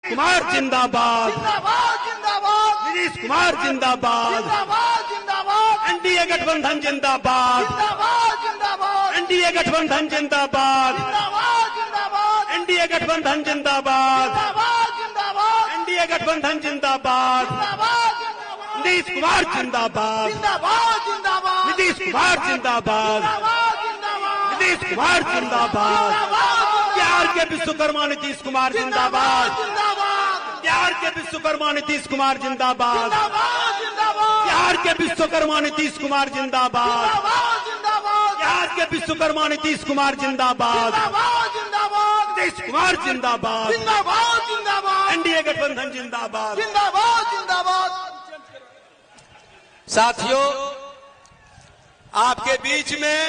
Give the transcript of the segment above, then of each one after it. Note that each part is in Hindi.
कुमार जिंदाबाद, जिंदाबाद जिंदाबाद, नीतीश कुमार जिंदाबाद, जिंदाबाद जिंदाबाद, एनडीए गठबंधन जिंदाबाद, जिंदाबाद जिंदाबाद, एनडीए गठबंधन जिंदाबाद, जिंदाबाद जिंदाबाद, एनडीए गठबंधन जिंदाबाद, जिंदाबाद जिंदाबाद, एनडीए गठबंधन जिंदाबाद, जिंदाबाद जिंदाबाद, नीतीश कुमार जिंदाबाद, जिंदाबाद जिंदाबाद, नीतीश कुमार जिंदाबाद, जिंदाबाद जिंदाबाद, नीतीश कुमार जिंदाबाद, बिहार के विश्वकर्मा नीतीश कुमार जिंदाबाद, जिंदाबाद बिहार के विश्वकर्मा नीतीश कुमार जिंदाबाद, जिंदाबाद, बिहार के विश्वकर्मा नीतीश कुमार जिंदाबाद, जिंदाबाद, बिहार के विश्वकर्मा नीतीश कुमार जिंदाबाद, जिंदाबाद, नीतीश कुमार जिंदाबाद, जिंदाबाद जिंदाबाद, एनडीए गठबंधन जिंदाबाद। जिंदाबाद जिंदाबाद। साथियों, आपके बीच में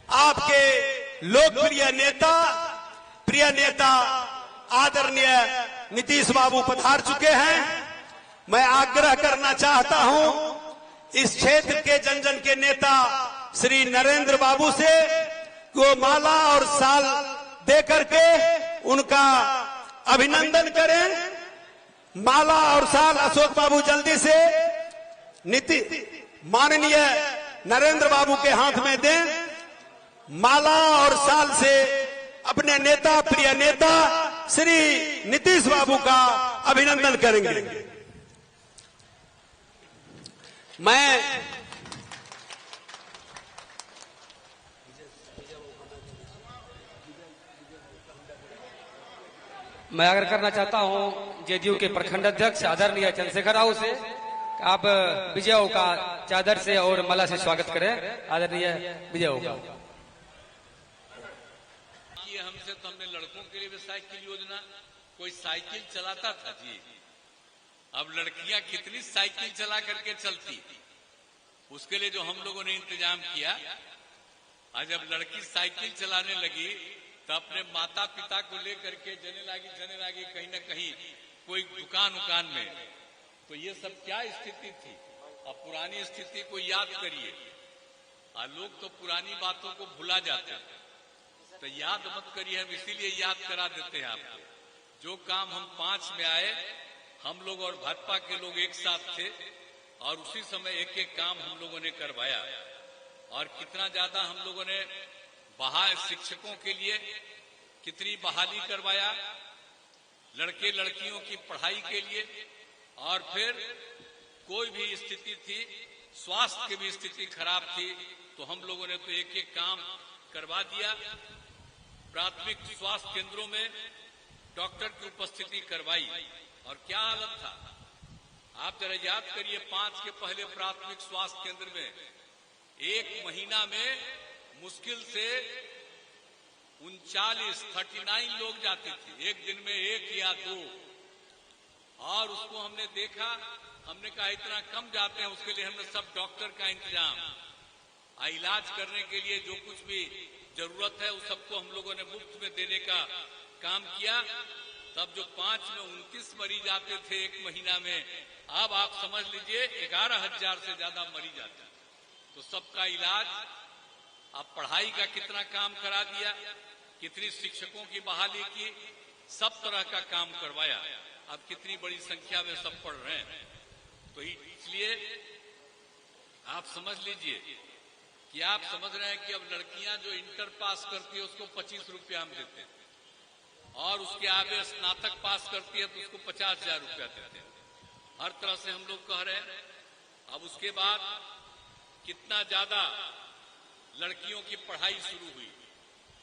आपके लोकप्रिय नेता, प्रिय नेता आदरणीय नीतीश बाबू पधार चुके हैं। मैं आग्रह करना चाहता हूं इस क्षेत्र के जन जन के नेता श्री नरेंद्र बाबू से वो माला और साल दे करके उनका अभिनंदन करें। माला और साल अशोक बाबू जल्दी से माननीय नरेंद्र बाबू के हाथ में दें। माला और साल से अपने नेता, प्रिय नेता श्री नीतीश बाबू का अभिनंदन करेंगे। मैं आग्रह करना चाहता हूं जेडीयू के प्रखंड अध्यक्ष आदरणीय चंद्रशेखर राव से आप विजय का चादर से और माला से स्वागत करें। आदरणीय विजय का हमसे तो हमने लड़कों के लिए भी साइकिल योजना, कोई साइकिल चलाता था जी, अब लड़कियां कितनी साइकिल चला करके चलती, उसके लिए जो हम लोगों ने इंतजाम किया। आज जब लड़की साइकिल चलाने लगी तो अपने माता पिता को लेकर के जने लागी कहीं न कहीं कोई दुकान में, तो ये सब क्या स्थिति थी। अब पुरानी स्थिति को याद करिए, लोग तो पुरानी बातों को भुला जाते हैं, तो याद मत करिए, हम इसीलिए याद करा देते हैं आपको। जो काम हम 5 में आए, हम लोग और भाजपा के लोग एक साथ थे और उसी समय एक एक काम हम लोगों ने करवाया। और कितना ज्यादा हम लोगों ने शिक्षकों के लिए कितनी बहाली करवाया, लड़के लड़कियों की पढ़ाई के लिए। और फिर कोई भी स्थिति थी, स्वास्थ्य की भी स्थिति खराब थी, तो हम लोगों ने तो एक एक काम करवा दिया। प्राथमिक स्वास्थ्य केंद्रों में डॉक्टर की उपस्थिति करवाई, और क्या हालत था आप जरा याद करिए। 5 के पहले प्राथमिक स्वास्थ्य केंद्र में एक महीना में मुश्किल से 39 लोग जाते थे, एक दिन में 1 या 2। और उसको हमने देखा, हमने कहा इतना कम जाते हैं, उसके लिए हमने सब डॉक्टर का इंतजाम, इलाज करने के लिए जो कुछ भी जरूरत है उस सबको हम लोगों ने मुफ्त में देने का काम किया। तब जो 5 में 29 मरीज आते थे एक महीना में, अब आप समझ लीजिए 11,000 से ज्यादा मरीज आते। तो सबका इलाज, अब पढ़ाई का कितना काम करा दिया, कितनी शिक्षकों की बहाली की, सब तरह का काम करवाया। अब कितनी बड़ी संख्या में सब पढ़ रहे हैं। तो इसलिए आप समझ लीजिए कि आप समझ रहे हैं कि अब लड़कियां जो इंटर पास करती है उसको 25 रुपया हम देते हैं, और उसके आगे स्नातक पास करती है तो उसको 50,000 रुपया देते हैं। हर तरह से हम लोग कह रहे हैं। अब उसके बाद कितना ज्यादा लड़कियों की पढ़ाई शुरू हुई,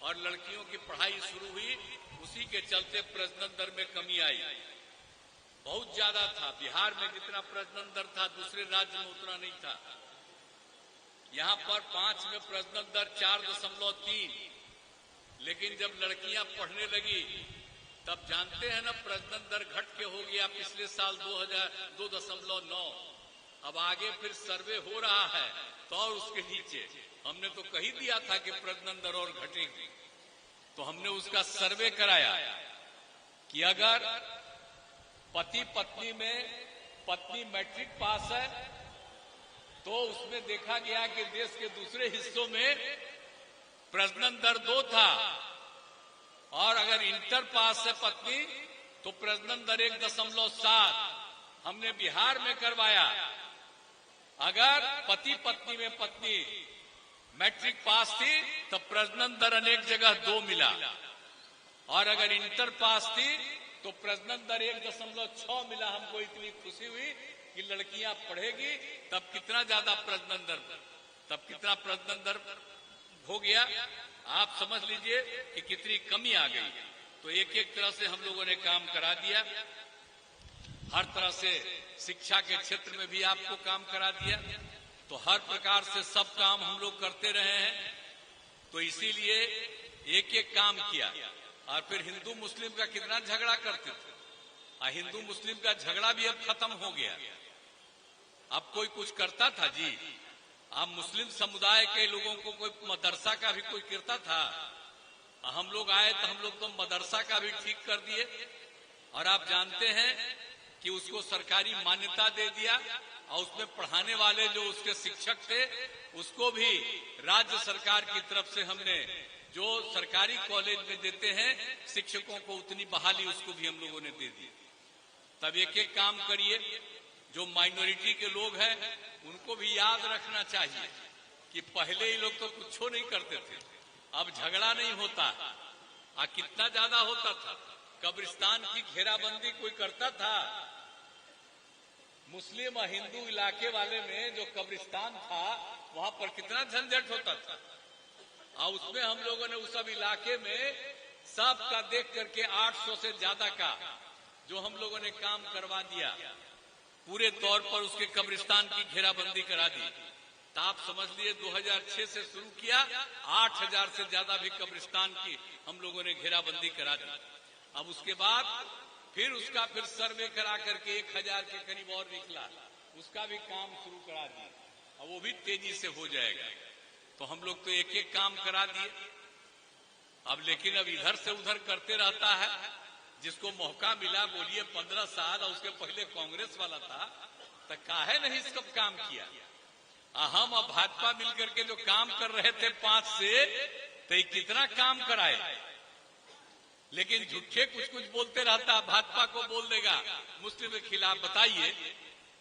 और लड़कियों की पढ़ाई शुरू हुई, उसी के चलते प्रजनन दर में कमी आई। बहुत ज्यादा था, बिहार में जितना प्रजनन दर था दूसरे राज्य में उतना नहीं था। यहाँ पर 5 में प्रजनन दर 4.3, लेकिन जब लड़कियां पढ़ने लगी तब जानते हैं ना प्रजनन दर घट के हो गया पिछले साल 2.9। अब आगे फिर सर्वे हो रहा है तो और उसके नीचे, हमने तो कही दिया था कि प्रजनन दर और घटेगी, तो हमने उसका सर्वे कराया कि अगर पति पत्नी में पत्नी मैट्रिक पास है तो उसमें देखा गया कि देश के दूसरे हिस्सों में प्रजनन दर 2 था, और अगर इंटर पास है पत्नी तो प्रजनन दर 1.7 हमने बिहार में करवाया। अगर पति पत्नी में पत्नी मैट्रिक पास थी तो प्रजनन दर अनेक जगह 2 मिला, और अगर इंटर पास थी तो प्रजनन दर 1.6 मिला। हमको इतनी खुशी हुई कि लड़कियां पढ़ेगी तब कितना ज्यादा प्रजनन दर हो गया। आप समझ लीजिए कि कितनी कमी आ गई। तो एक एक तरह से हम लोगों ने काम करा दिया। हर तरह से शिक्षा के क्षेत्र में भी आपको काम करा दिया। तो हर प्रकार से सब काम हम लोग करते रहे हैं। तो इसीलिए एक एक काम किया। और फिर हिंदू मुस्लिम का कितना झगड़ा करते थे, और हिंदू मुस्लिम का झगड़ा भी अब खत्म हो गया। अब कोई कुछ करता था जी? अब मुस्लिम समुदाय के लोगों को कोई मदरसा का भी कोई करता था? हम लोग आए तो हम लोग तो मदरसा का भी ठीक कर दिए, और आप जानते हैं कि उसको सरकारी मान्यता दे दिया, और उसमें पढ़ाने वाले जो उसके शिक्षक थे उसको भी राज्य सरकार की तरफ से हमने जो सरकारी कॉलेज में देते हैं शिक्षकों को उतनी बहाली उसको भी हम लोगों ने दे दी। तब एक एक काम करिए। जो माइनॉरिटी के लोग हैं उनको भी याद रखना चाहिए कि पहले ही लोग तो कुछ नहीं करते थे, अब झगड़ा नहीं होता। कितना ज्यादा होता था। कब्रिस्तान की घेराबंदी कोई करता था? मुस्लिम और हिंदू इलाके वाले में जो कब्रिस्तान था वहां पर कितना झंझट होता था। और उसमें हम लोगों ने उस सब इलाके में सबका देख करके 800 से ज्यादा का जो हम लोगों ने काम करवा दिया, पूरे तौर पर उसके कब्रिस्तान की घेराबंदी करा दी। तो आप समझ लिए 2006 से शुरू किया, 8000 से ज्यादा भी कब्रिस्तान की हम लोगों ने घेराबंदी करा दी। अब उसके बाद फिर सर्वे करा करके 1000 के करीब और निकला, उसका भी काम शुरू करा दिया, और वो भी तेजी से हो जाएगा। तो हम लोग तो एक एक काम करा दिए। अब लेकिन अब इधर से उधर करते रहता है। जिसको मौका मिला, बोलिए 15 साल और उसके पहले कांग्रेस वाला था, तो काहे नहीं इसका काम किया। हम और भाजपा मिलकर के जो काम कर रहे थे 5 से, तो कितना काम कराए। लेकिन झूठे कुछ कुछ बोलते रहता, भाजपा को बोल देगा मुस्लिम के खिलाफ। बताइए,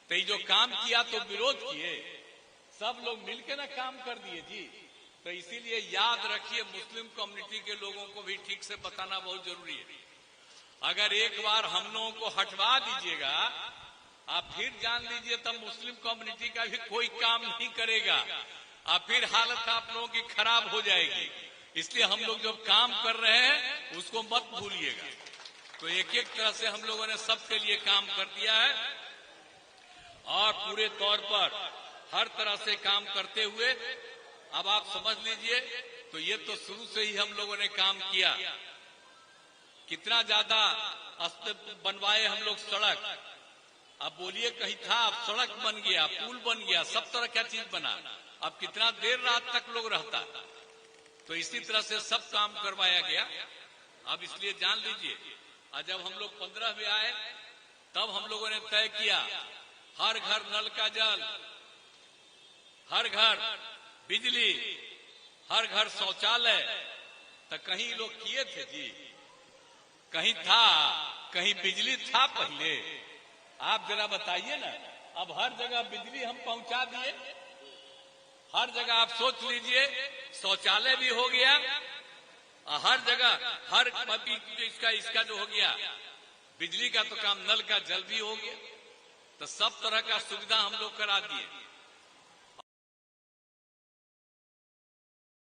तो जो काम किया तो विरोध किए, सब लोग मिलकर ना काम कर दिए जी। तो इसीलिए याद रखिए, मुस्लिम कम्युनिटी के लोगों को भी ठीक से बताना बहुत जरूरी है। अगर एक बार हम लोगों को हटवा दीजिएगा, आप फिर जान लीजिए तब मुस्लिम कम्युनिटी का भी कोई काम नहीं करेगा, और फिर हालत आप लोगों की खराब हो जाएगी। इसलिए हम लोग जो काम कर रहे हैं उसको मत भूलिएगा। तो एक एक तरह से हम लोगों ने सबके लिए काम कर दिया है, और पूरे तौर पर हर तरह से काम करते हुए अब आप समझ लीजिए। तो ये तो शुरू से ही हम लोगों ने काम किया। कितना ज्यादा बनवाए हम लोग सड़क। अब बोलिए कहीं था, अब सड़क बन गया, पुल बन गया, सब तरह का चीज बना। अब कितना देर रात तक लोग रहता। तो इसी तरह से सब काम करवाया गया। अब इसलिए जान लीजिए, और जब हम लोग 15 में आए तब हम लोगों ने तय किया हर घर नल का जल, हर घर बिजली, हर घर शौचालय। तो कहीं लोग किए थे जी, कहीं था, कहीं बिजली था पहले? आप जरा बताइए ना। अब हर जगह बिजली हम पहुंचा दिए, हर जगह आप सोच लीजिए शौचालय भी हो गया, और हर जगह हर इसका जो हो गया बिजली का तो काम, नल का जल भी हो गया। तो सब तरह का सुविधा हम लोग करा दिए।